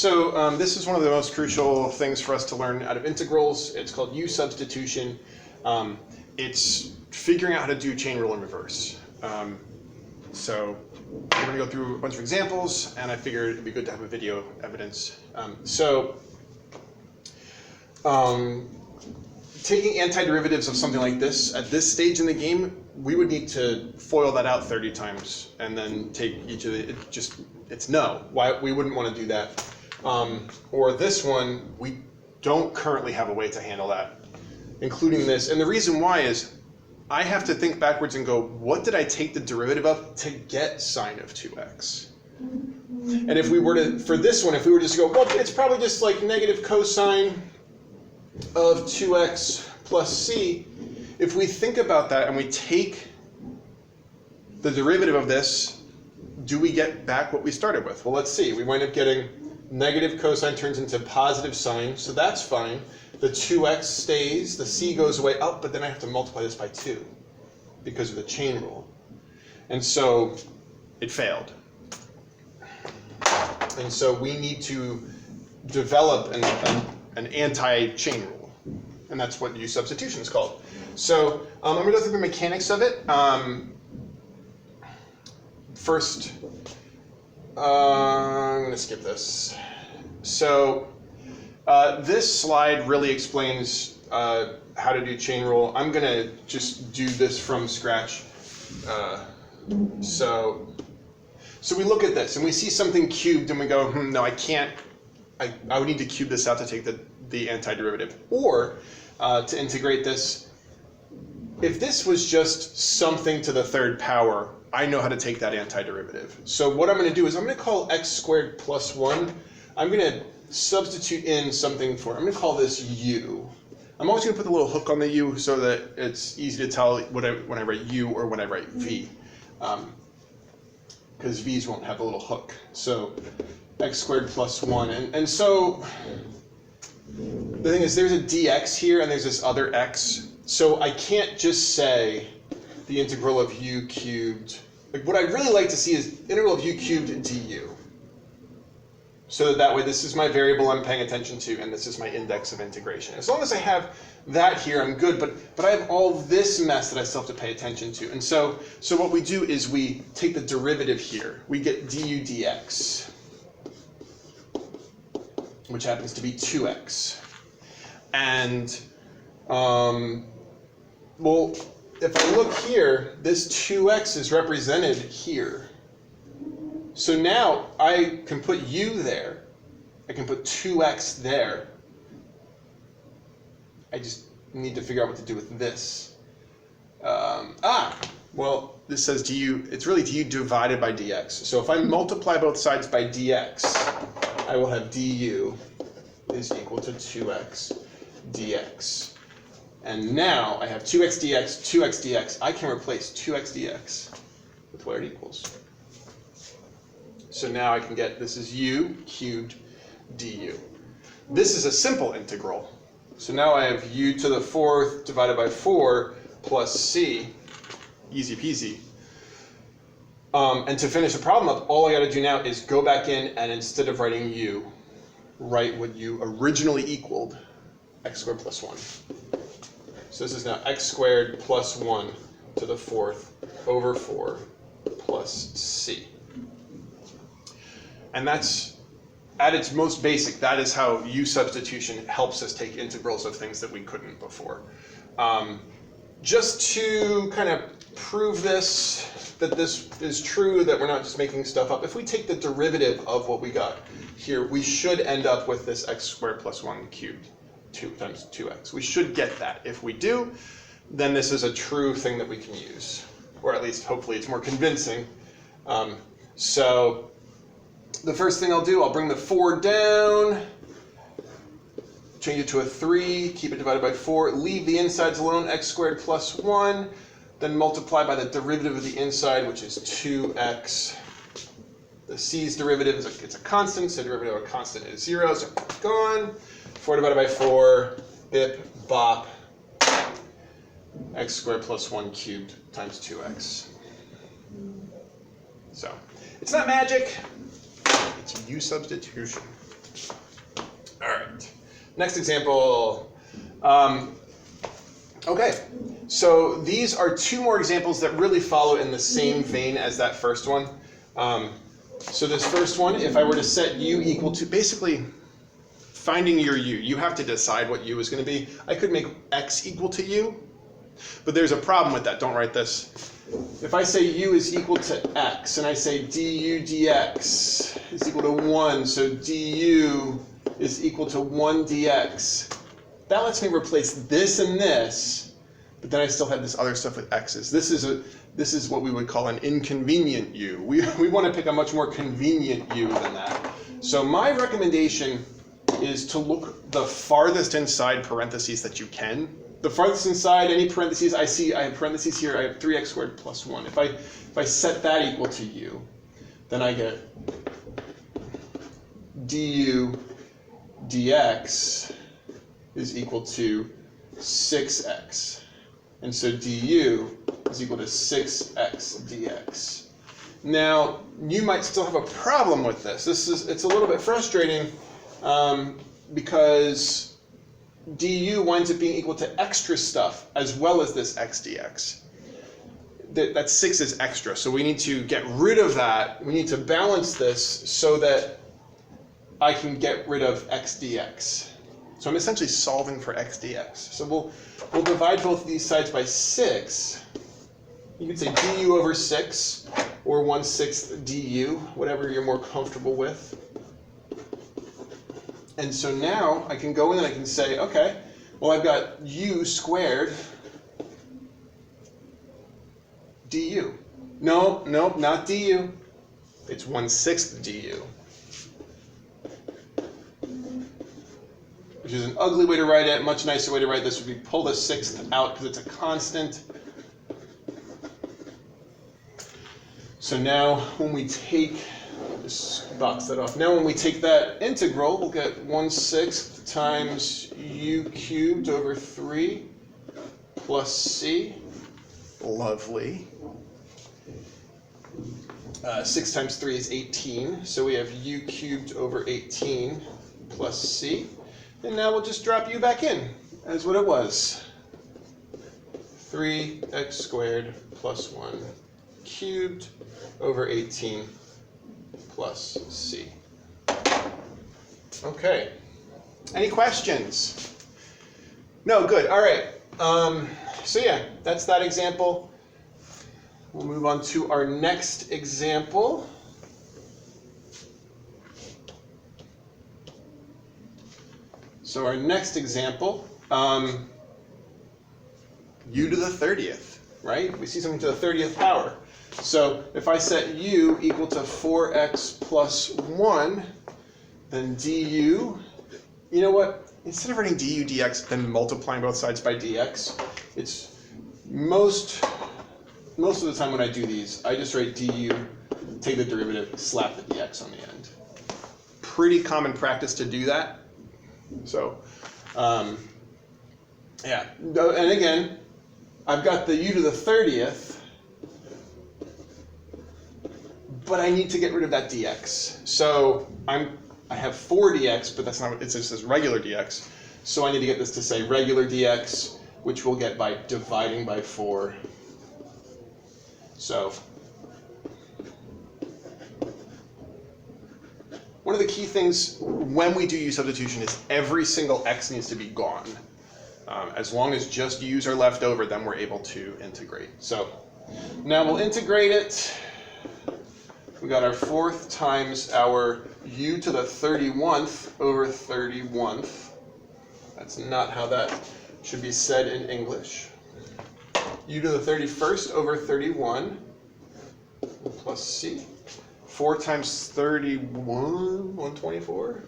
This is one of the most crucial things for us to learn out of integrals. It's called u-substitution. It's figuring out how to do chain rule in reverse. So we're going to go through a bunch of examples, and I figured it'd be good to have a video evidence. Taking antiderivatives of something like this, at this stage in the game, we would need to FOIL that out 30 times and then take each of the, it's no. Why we wouldn't want to do that. Or this one, we don't currently have a way to handle that, including this. And the reason why is I have to think backwards and go, what did I take the derivative of to get sine of 2x? And if we were to, for this one, if we were just to go, well, it's probably just like negative cosine of 2x plus c. If we think about that and we take the derivative of this, do we get back what we started with? Well, let's see. We wind up getting negative cosine turns into positive sine, so that's fine. The 2x stays, the c goes away. Oh, but then I have to multiply this by 2 because of the chain rule. And so it failed. And so we need to develop an anti-chain rule. And that's what u-substitution is called. So I'm going to go through the mechanics of it. First, I'm going to skip this. So this slide really explains how to do chain rule. I'm going to just do this from scratch. So we look at this and we see something cubed and we go, no, I can't. I would need to cube this out to take the antiderivative. Or to integrate this, if this was just something to the third power, I know how to take that antiderivative. So what I'm going to do is I'm going to call x squared plus 1. I'm going to substitute in something for, I'm going to call this u. I'm always going to put the little hook on the u so that it's easy to tell when I write u or when I write v. Because v's won't have a little hook. So x squared plus 1. And so the thing is, there's a dx here and there's this other x. So I can't just say the integral of u cubed. Like, what I'd really like to see is integral of u cubed du. So that way this is my variable I'm paying attention to and this is my index of integration. As long as I have that here, I'm good, but I have all this mess that I still have to pay attention to. And so what we do is we take the derivative here. We get du dx, which happens to be 2x. And, well, if I look here, this 2x is represented here. So now I can put u there. I can put 2x there. I just need to figure out what to do with this. Well, this says du, it's really du divided by dx. So if I multiply both sides by dx, I will have du is equal to 2x dx. And now I have 2x dx, 2x dx. I can replace 2x dx with what it equals. So now I can get, this is u cubed du. This is a simple integral. So now I have u to the 4th divided by 4 plus c, easy peasy. And to finish the problem up, all I got to do now is go back in and instead of writing u, write what u originally equaled, x squared plus 1. So this is now x squared plus 1 to the 4th over 4 plus c. And that's, at its most basic, that is how u-substitution helps us take integrals of things that we couldn't before. Just to kind of prove this, that this is true, that we're not just making stuff up, if we take the derivative of what we got here, we should end up with this x squared plus 1 cubed, 2 times 2x. We should get that. If we do, then this is a true thing that we can use, or at least hopefully it's more convincing. So the first thing I'll do, I'll bring the 4 down, change it to a 3, keep it divided by 4, leave the insides alone, x squared plus 1, then multiply by the derivative of the inside, which is 2x. The c's derivative is it's a constant, so derivative of a constant is 0, so gone. 4 divided by 4, bip, bop, x squared plus 1 cubed times 2x. So, it's not magic, it's u-substitution. Next example. Okay, so these are two more examples that really follow in the same vein as that first one. So this first one, if I were to set u equal to, basically finding your u, you have to decide what u is going to be. I could make x equal to u, but there's a problem with that. Don't write this. If I say u is equal to x, and I say du dx is equal to 1, so du is equal to 1 dx, that lets me replace this and this, but then I still have this other stuff with x's. This is what we would call an inconvenient u. We want to pick a much more convenient u than that. So my recommendation is to look the farthest inside parentheses that you can. The farthest inside any parentheses, I have parentheses here, I have 3x squared plus 1. If I set that equal to u, then I get du dx is equal to 6x. And so du is equal to 6x dx. Now, you might still have a problem with this. It's a little bit frustrating because du winds up being equal to extra stuff as well as this x dx. That 6 is extra, so we need to get rid of that. We need to balance this so that I can get rid of x dx. So I'm essentially solving for x dx. So we'll divide both of these sides by 6. You could say du over 6 or 1/6 du, whatever you're more comfortable with. And so now I can go in and I can say, okay, well I've got u squared du. No, not du. It's 1/6 du. Which is an ugly way to write it. Much nicer way to write this would be pull the 6th out because it's a constant. So now when we take, just box that off. Now when we take that integral, we'll get 1/6 times u cubed over 3 plus c. Lovely. 6 times 3 is 18, so we have u cubed over 18 plus c. And now we'll just drop u back in as what it was. 3x squared plus 1 cubed over 18 plus c. Okay. Any questions? No, good. All right. So yeah, that's that example. We'll move on to our next example. So our next example, u to the 30th, right? We see something to the 30th power. So if I set u equal to 4x plus 1, then du, you know what? Instead of writing du dx and multiplying both sides by dx, it's most of the time when I do these, I just write du, take the derivative, slap the dx on the end. Pretty common practice to do that. So, yeah, and again, I've got the u to the 30th, but I need to get rid of that dx. So I have 4 dx, but that's not what it says regular dx. So I need to get this to say regular dx, which we'll get by dividing by 4. So one of the key things when we do u-substitution is every single x needs to be gone. As long as just u's are left over, then we're able to integrate. So now we'll integrate it. We got our 4th times our u to the 31th over 31th. That's not how that should be said in English. U to the 31st over 31 plus c. 4 times 31, 124.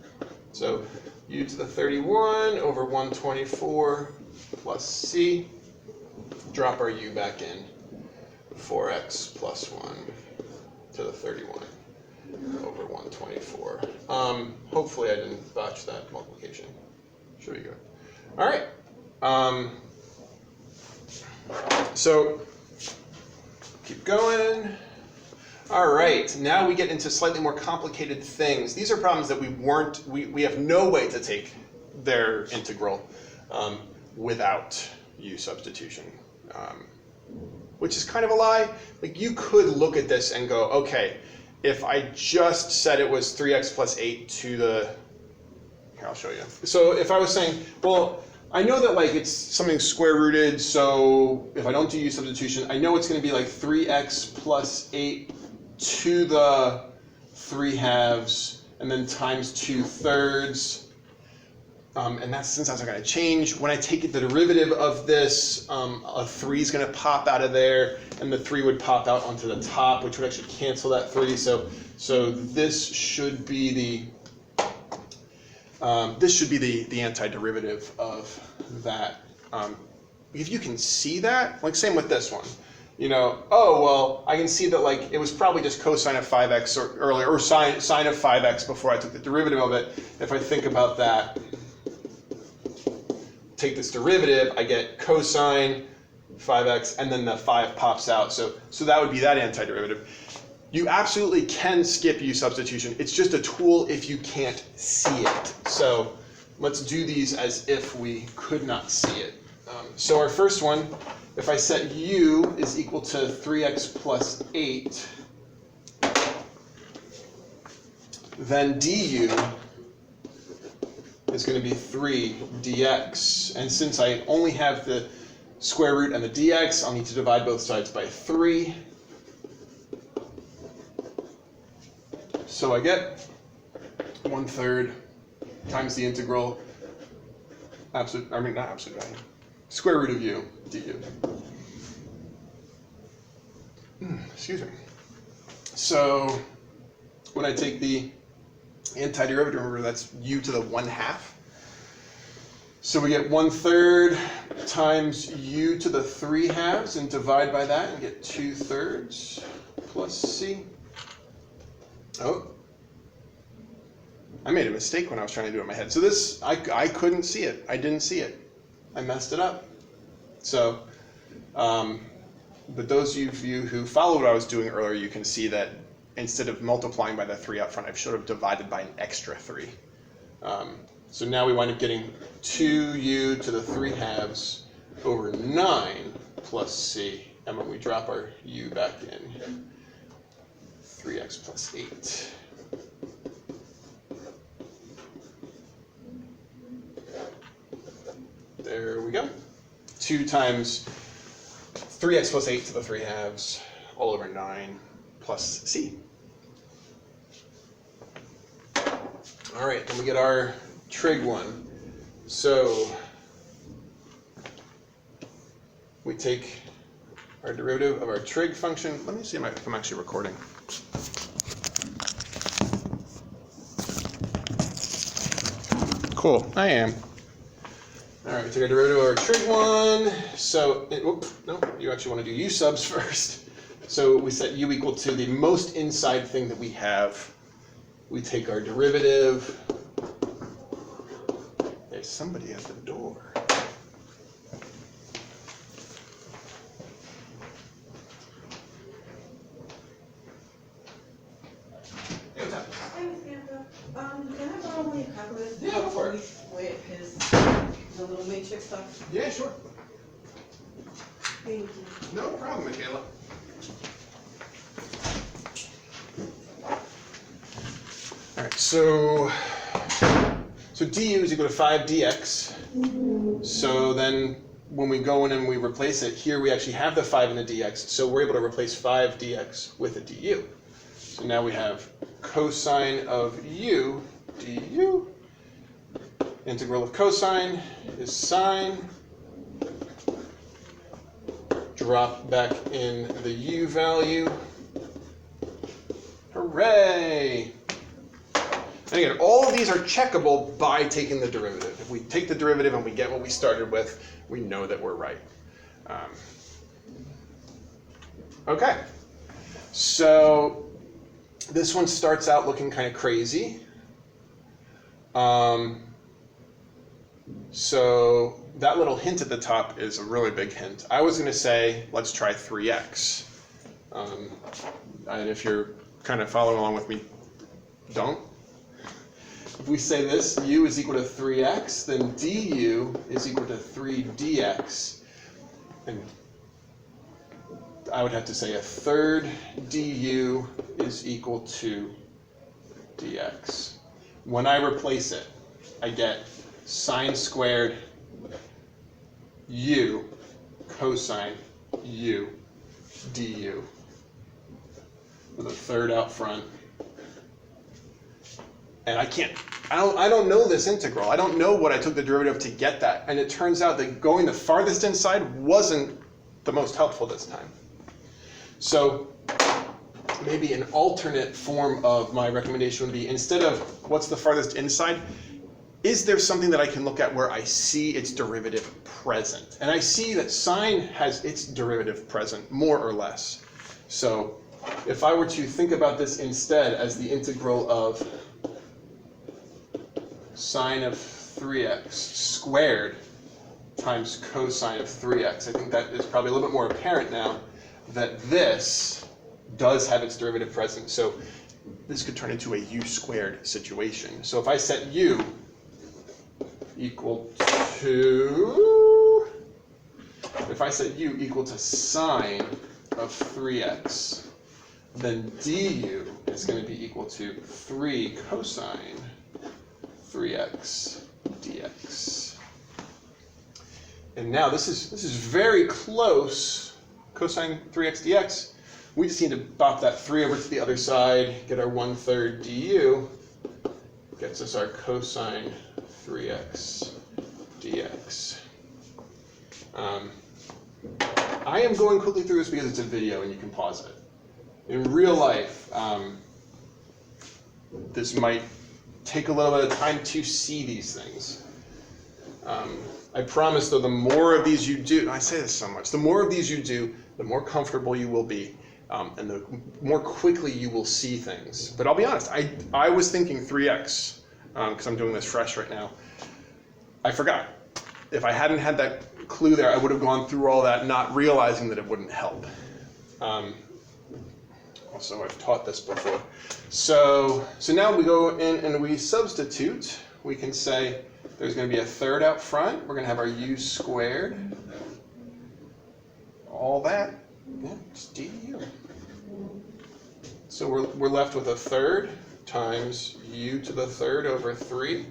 So u to the 31 over 124 plus c. Drop our u back in. 4x plus 1 to the 31 over 124. Hopefully I didn't botch that multiplication. Should be good. All right. So keep going. All right, now we get into slightly more complicated things. These are problems that we have no way to take their integral without u-substitution, which is kind of a lie. Like, you could look at this and go, okay, if I just said it was 3x plus 8 to the, here, I'll show you. So if I was saying, well, I know that like it's something square rooted, so if I don't do u-substitution, I know it's going to be like 3x plus 8 to the 3/2 and then times 2/3. And that's, since that's not going to change. When I take the derivative of this, a 3 is going to pop out of there, and the 3 would pop out onto the top, which would actually cancel that 3. So this should be the antiderivative of that. If you can see that, like same with this one, you know, oh well, I can see that like it was probably just cosine of 5x earlier, or sine of 5x before I took the derivative of it. If I think about that, take this derivative, I get cosine 5x, and then the 5 pops out. So that would be that antiderivative. You absolutely can skip u-substitution. It's just a tool if you can't see it. So let's do these as if we could not see it. So our first one, if I set u is equal to 3x plus 8, then du is going to be 3 dx. And since I only have the square root and the dx, I'll need to divide both sides by 3. So I get 1/3 times the integral, not absolute value, square root of u du. Excuse me. So when I take the antiderivative, remember that's u to the 1/2. So we get 1/3 times u to the 3/2 and divide by that and get 2/3 plus c. Oh, I made a mistake when I was trying to do it in my head. So this, I couldn't see it. I didn't see it. I messed it up. So, but those of you who followed what I was doing earlier, you can see that instead of multiplying by the 3 up front, I should have divided by an extra 3. So now we wind up getting 2u to the 3/2 over 9 plus c. And when we drop our u back in, 3x plus 8. There we go. 2 times 3x plus 8 to the 3/2 all over 9 plus c. All right, then we get our trig one. So we take our derivative of our trig function. Let me see if I'm actually recording. Cool, I am. All right, we take our derivative of our trig one. So, no, you actually want to do u subs first. So we set u equal to the most inside thing that we have. We take our derivative. There's somebody at the door. Can I borrow one of your calculators? Yeah, go for it. With the little matrix stuff? Yeah, sure. Thank you. No problem, Michaela. All right, so du is equal to 5 dx. So then when we go in and we replace it, here we actually have the 5 in the dx, so we're able to replace 5 dx with a du. So now we have cosine of u du. Integral of cosine is sine. Drop back in the u value. Hooray! And again, all of these are checkable by taking the derivative. If we take the derivative and we get what we started with, we know that we're right. Okay, so this one starts out looking kind of crazy. So that little hint at the top is a really big hint. I was going to say, let's try 3x. And if you're kind of following along with me, don't. if we say this, u is equal to 3x, then du is equal to 3dx. And I would have to say a third du is equal to dx. When I replace it, I get sine squared u cosine u du with a third out front. And I don't know this integral. I don't know what I took the derivative to get that. And it turns out that going the farthest inside wasn't the most helpful this time. So maybe an alternate form of my recommendation would be, instead of what's the farthest inside, is there something that I can look at where I see its derivative present? And I see that sine has its derivative present, more or less. So if I were to think about this instead as the integral of sine of 3x squared times cosine of 3x, I think that is probably a little bit more apparent now that this does have its derivative present. So this could turn into a u squared situation. So if I set u equal to, if I set u equal to sine of 3x, then du is going to be equal to 3 cosine 3x dx. And now this is very close, cosine 3x dx. We just need to bop that 3 over to the other side, get our 1/3 du, gets us our cosine 3x dx. I am going quickly through this because it's a video and you can pause it. In real life, this might take a little bit of time to see these things. I promise, though, the more of these you do, I say this so much, the more of these you do, the more comfortable you will be, and the more quickly you will see things. But I'll be honest, I was thinking 3x, because I'm doing this fresh right now. I forgot. If I hadn't had that clue there, I would have gone through all that not realizing that it wouldn't help. Also, I've taught this before. So now we go in and we substitute. We can say there's going to be a third out front. We're going to have our u squared. All that, yeah, just du. So we're left with a third times u to the third over 3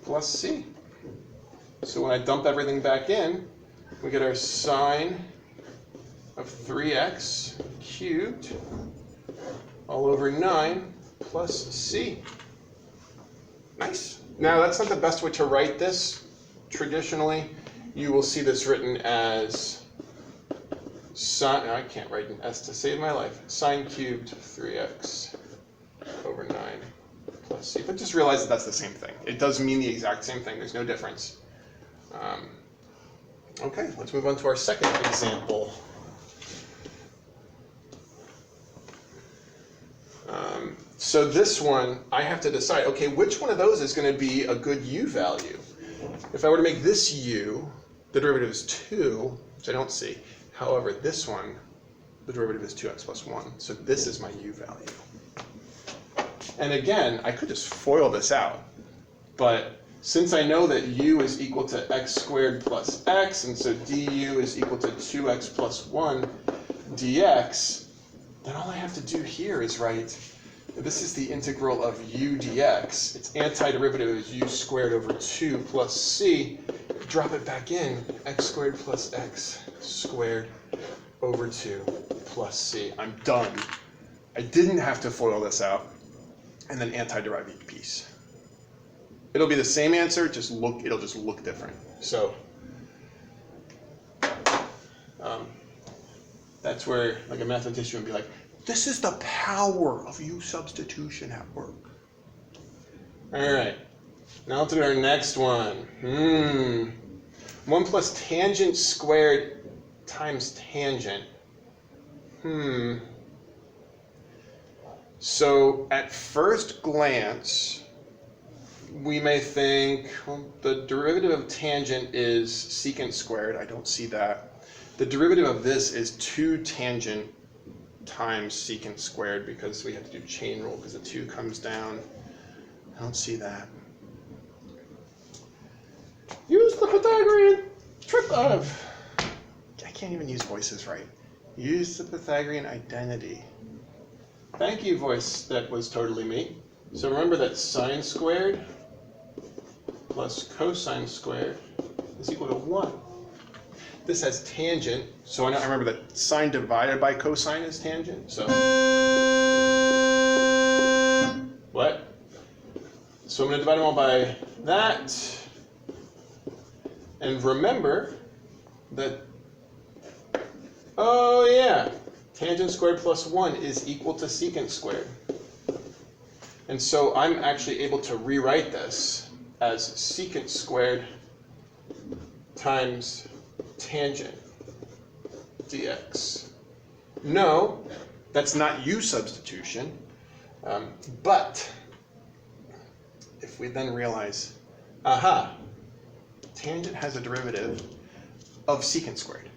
plus c. So when I dump everything back in, we get our sine of 3x cubed all over 9 plus c. Nice. Now that's not the best way to write this. Traditionally, you will see this written as sine, I can't write an s to save my life, sine cubed 3x over 9 plus c. But just realize that that's the same thing. It does mean the exact same thing. There's no difference. Okay, let's move on to our second example. So this one, I have to decide, okay, which one of those is going to be a good u value? If I were to make this u, the derivative is 2, which I don't see. However, this one, the derivative is 2x plus 1. So this is my u value. And again, I could just FOIL this out. But since I know that u is equal to x squared plus x, and so du is equal to 2x plus 1 dx, then all I have to do here is write, this is the integral of u dx. Its antiderivative is u squared over 2 plus c. Drop it back in, x squared plus x squared over 2 plus c. I'm done. I didn't have to FOIL this out and then antiderive each piece. It'll be the same answer, it'll just look different. So that's where like a mathematician would be like, this is the power of u-substitution at work. All right, now to our next one. 1 plus tangent squared times tangent. So at first glance, we may think, well, the derivative of tangent is secant squared. I don't see that. The derivative of this is 2 tangent times secant squared because we have to do chain rule because the 2 comes down. I don't see that. Use the Pythagorean trick of. I can't even use voices right. Use the Pythagorean identity. Thank you, voice that was totally me. So remember that sine squared plus cosine squared is equal to 1. This has tangent, so I remember that sine divided by cosine is tangent. So what? So I'm going to divide them all by that. And remember that, oh yeah, tangent squared plus 1 is equal to secant squared. And so I'm actually able to rewrite this as secant squared times tangent dx. No, that's not u-substitution, but if we then realize, aha, tangent has a derivative of secant squared.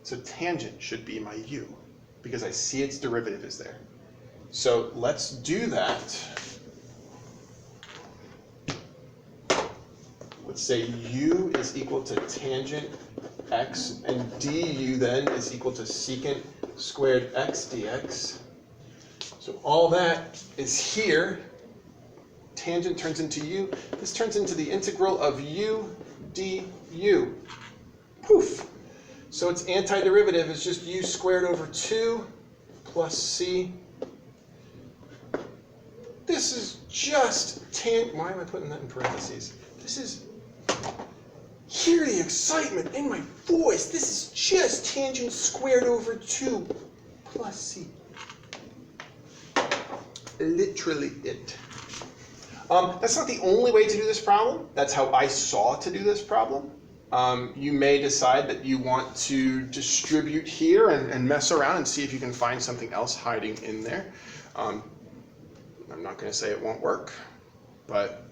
So tangent should be my u, because I see its derivative is there. So let's do that. Let's say u is equal to tangent x, and du then is equal to secant squared x dx. So all that is here. Tangent turns into u. This turns into the integral of u du. Poof. So its antiderivative is just u squared over 2 plus c. This is just why am I putting that in parentheses? This is, hear the excitement in my voice. This is just tangent squared over 2 plus c. Literally it. That's not the only way to do this problem. That's how I saw to do this problem. You may decide that you want to distribute here and mess around and see if you can find something else hiding in there. I'm not going to say it won't work, but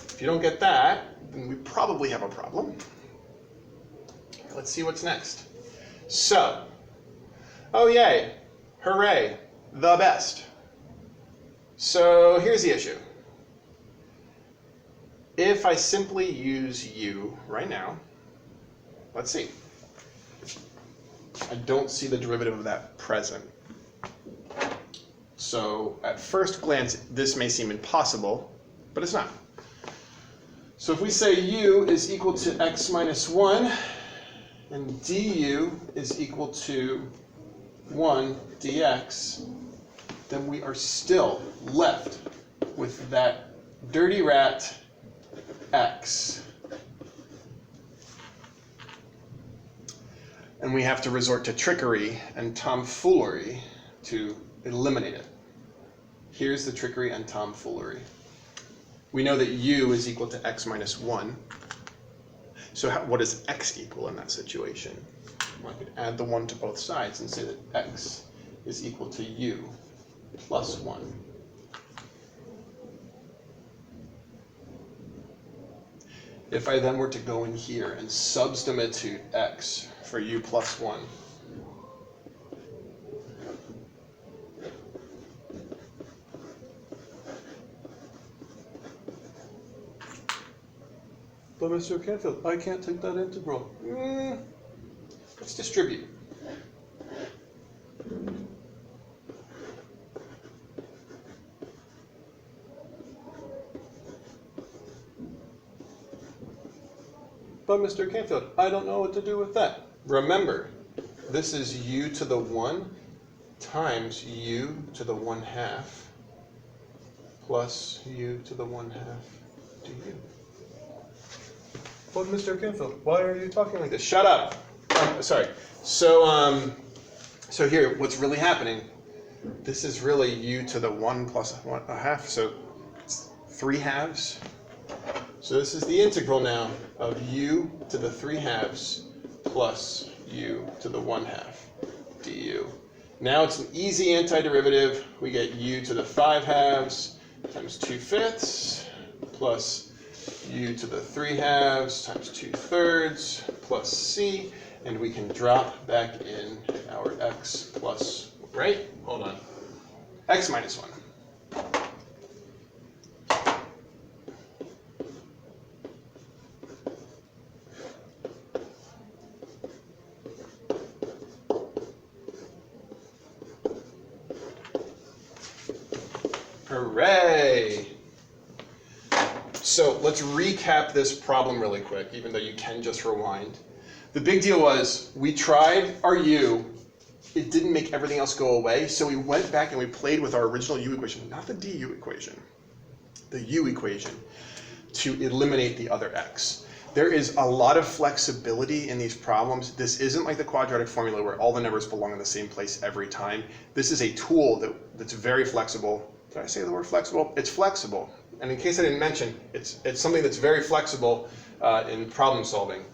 if you don't get that, then we probably have a problem. Let's see what's next. So, oh yay, hooray, the best. So here's the issue. If I simply use u right now, let's see. I don't see the derivative of that present. So at first glance, this may seem impossible, but it's not. So if we say u is equal to x minus 1, and du is equal to 1 dx, then we are still left with that dirty rat x. And we have to resort to trickery and tomfoolery to eliminate it. Here's the trickery and tomfoolery. We know that u is equal to x minus 1. So what does x equal in that situation? Well, I could add the 1 to both sides and say that x is equal to u plus 1. If I then were to go in here and substitute x for u plus 1, but Mr. Canfield, I can't take that integral. Let's distribute. But Mr. Canfield, I don't know what to do with that. Remember, this is u to the 1 times u to the 1/2 plus u to the 1/2 du. But Mr. Canfield, why are you talking like this? Shut up. Sorry. So here, what's really happening? This is really u to the 1 plus 1/2, so it's 3/2. So this is the integral now of u to the 3/2 plus u to the 1/2 du. Now it's an easy antiderivative. We get u to the 5/2 times 2/5 plus u to the 3/2 times 2/3 plus c. and we can drop back in our x plus, right? Hold on. X minus 1. Hooray! So let's recap this problem really quick, even though you can just rewind. The big deal was we tried our u, it didn't make everything else go away, so we went back and we played with our original u equation, not the du equation, the u equation, to eliminate the other x. There is a lot of flexibility in these problems. This isn't like the quadratic formula where all the numbers belong in the same place every time. This is a tool that's very flexible. Did I say the word flexible? It's flexible. And in case I didn't mention, it's something that's very flexible in problem solving.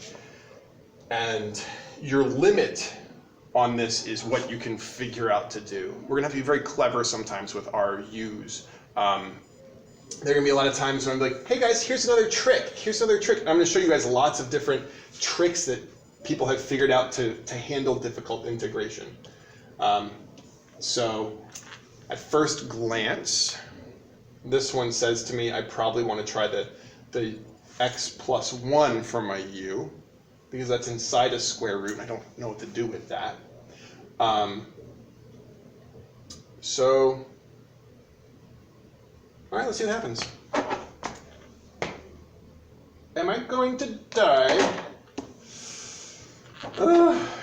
And your limit on this is what you can figure out to do. We're gonna have to be very clever sometimes with our u's. There are gonna be a lot of times when I'm like, hey guys, here's another trick. Here's another trick. And I'm gonna show you guys lots of different tricks that people have figured out to handle difficult integration. So at first glance, this one says to me, I probably want to try the x plus 1 for my u, because that's inside a square root, and I don't know what to do with that. So, all right, let's see what happens. Am I going to die?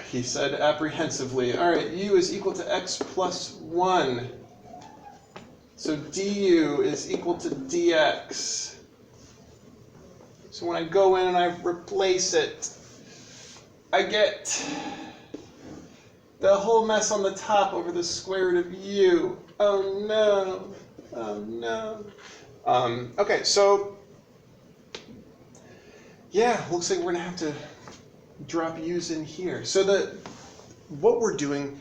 He said apprehensively. All right, u is equal to x plus 1. So du is equal to dx. So when I go in and I replace it, I get the whole mess on the top over the square root of u. Oh no, oh no. Okay, so yeah, looks like we're gonna have to drop u's in here. So what we're doing,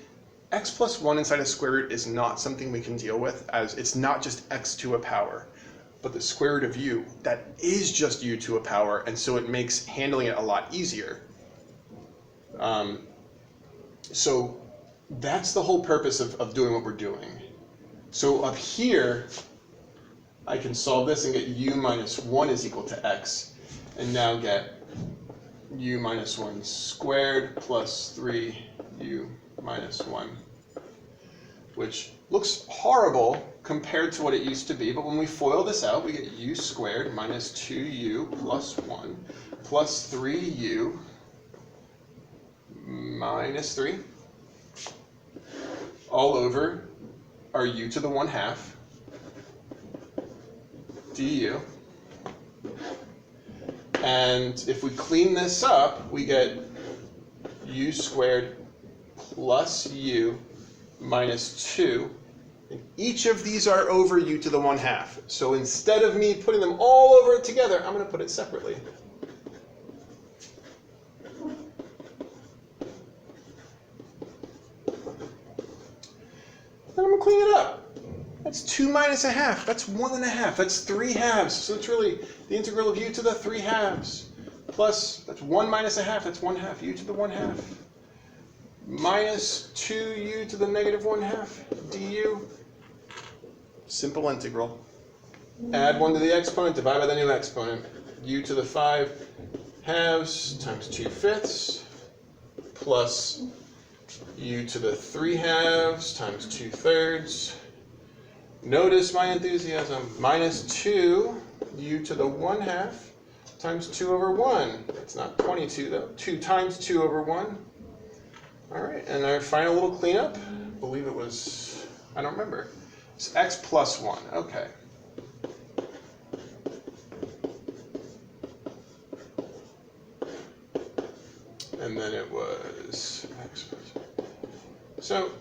x plus 1 inside a square root is not something we can deal with, as it's not just x to a power, but the square root of u, that is just u to a power, and so it makes handling it a lot easier. So that's the whole purpose of doing what we're doing. So up here, I can solve this and get u minus 1 is equal to x, and now get u minus 1 squared plus 3u minus 1, which looks horrible compared to what it used to be, but when we FOIL this out, we get u squared minus 2u plus 1 plus 3u minus 3 all over our u to the 1/2 du. And if we clean this up, we get u squared plus u minus 2. And each of these are over u to the 1/2. So instead of me putting them all over it together, I'm going to put it separately. Then I'm going to clean it up. That's 2 minus 1/2. That's 1 1/2. That's 3/2. So it's really the integral of u to the 3/2. Plus, that's 1 minus 1/2. That's 1/2. U to the 1/2. Minus 2u to the negative 1/2 du. Simple integral. Add 1 to the exponent, divide by the new exponent. U to the 5/2 times 2/5 plus u to the 3/2 times 2/3. Notice my enthusiasm. Minus 2 u to the 1/2 times 2 over 1. It's not 22 though. 2 times 2 over 1. All right, and our final little cleanup, I believe it was, I don't remember. It's x plus 1, okay. And then it was x plus 1. So,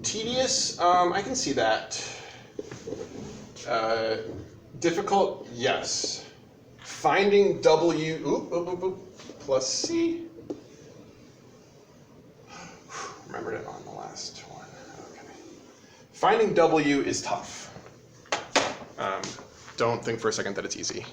tedious, I can see that. Difficult, yes. Finding w, plus c. Remembered it on the last one. Okay. Finding w is tough. Don't think for a second that it's easy.